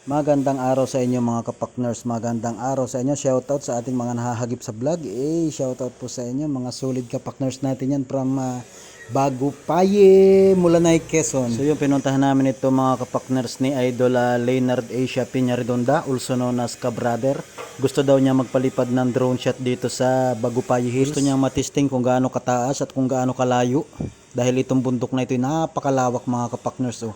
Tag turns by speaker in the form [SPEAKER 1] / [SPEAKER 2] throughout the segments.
[SPEAKER 1] Magandang araw sa inyo mga kapakners, magandang araw sa inyo. Shoutout sa ating mga nahahagip sa vlog. Shoutout po sa inyo mga solid kapakners natin yan from Bagupaye, Mulanay, Quezon. So yung pinuntahan namin ito mga kapakners ni Idol Leonard Asia Piñaredonda, also known as Ka-Brother. Gusto daw niya magpalipad ng drone shot dito sa Bagupaye Hills. Gusto niyang matisting kung gaano kataas at kung gaano kalayo. Dahil itong bundok na ito ay napakalawak mga kapakners.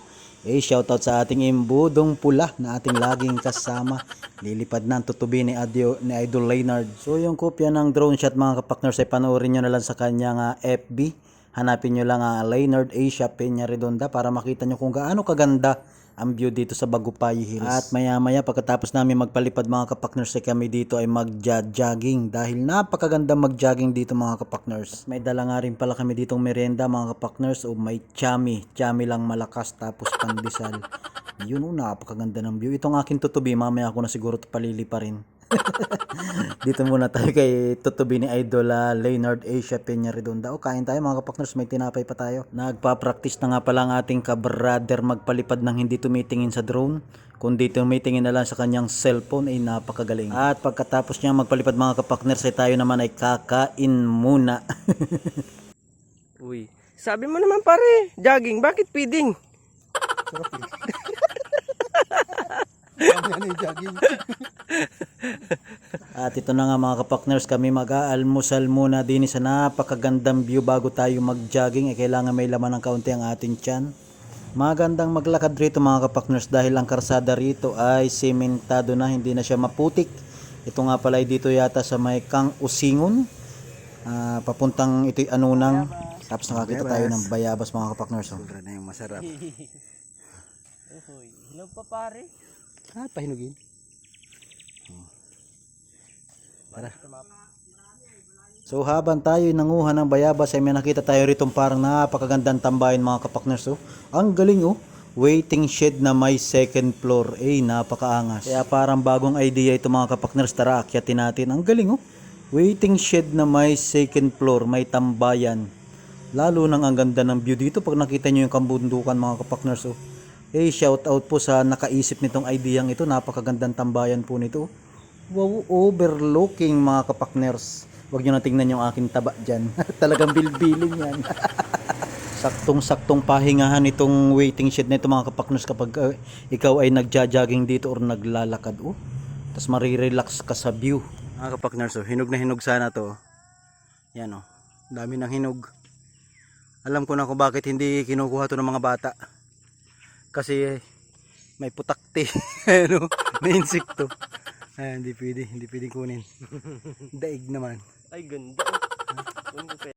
[SPEAKER 1] Shoutout sa ating imbudong pula na ating laging kasama. Lilipad na ang tutubi ni Idol Leonard. So yung kopya ng drone shot mga kapakners ay panoorin nyo na lang sa kanyang FB. Hanapin nyo lang Leonard Asia Piñaredonda para makita nyo kung gaano kaganda ang view dito sa Bagupaye Hills. At maya maya pagkatapos namin magpalipad mga kapakners ay kami dito ay mag-jogging dahil napakaganda mag-jogging dito mga kapakners. May dala nga rin pala kami ditong merienda mga kapakners o may chami lang malakas tapos pandesal. Yun napakaganda ng view. Itong aking tutubi mamaya ako na siguro palilipa rin. Dito muna tayo kay tutubi ni Idol Leonard Asia Piñaredonda. Kain tayo mga kapakners, may tinapay pa tayo. Nagpa-practice na nga pala ang ating ka-brother magpalipad ng hindi tumitingin sa drone, kundi tumitingin na lang sa kanyang cellphone. Napakagaling. At pagkatapos niya magpalipad mga kapakners ay tayo naman ay kakain muna.
[SPEAKER 2] Uy, sabi mo naman pare, jogging, bakit feeding?
[SPEAKER 1] At ito na nga mga kapakners, kami mag-aalmusal muna din sa napakagandang view bago tayo mag-jogging. Kailangan may laman ng kaunti ang ating tiyan. Magandang maglakad rito mga kapakners dahil ang karsada rito ay sementado na, hindi na siya maputik. Ito nga pala dito yata sa may Kang Usingon, papuntang ito'y Anunang. Tapos nakakita tayo ng bayabas mga kapakners. Sobra na yung masarap.
[SPEAKER 2] Hilaw pa pare.
[SPEAKER 1] Pahinugin. Tara. So habang tayo nanguha ng bayabas ay may nakita tayo rito parang napakagandang tambayan mga kapakners. Ang galing waiting shed na may second floor. Napakaangas. Kaya parang bagong idea ito mga kapakners. Tara, akyatin natin. Ang galing waiting shed na may second floor, may tambayan. Lalo nang ang ganda ng view dito pag nakita nyo yung kabundukan mga kapakners. Shout out po sa nakaisip nitong ideyang ito. Napakagandang tambayan po nito. Wow, overlooking mga kapakners. Huwag nyo na tingnan yung aking taba dyan. Talagang bilbiling yan. Saktong-saktong pahingahan itong waiting shed na ito mga kapakners kapag ikaw ay nagja-jogging dito or naglalakad. Tapos marirelax ka sa view. Mga kapakners, hinog na hinog sana to. Yan dami ng hinog. Alam ko na kung bakit hindi kinukuha to ng mga bata. Kasi may putakte. May insekto. Hindi pwedeng kunin. Daig naman.
[SPEAKER 2] Ay ganda.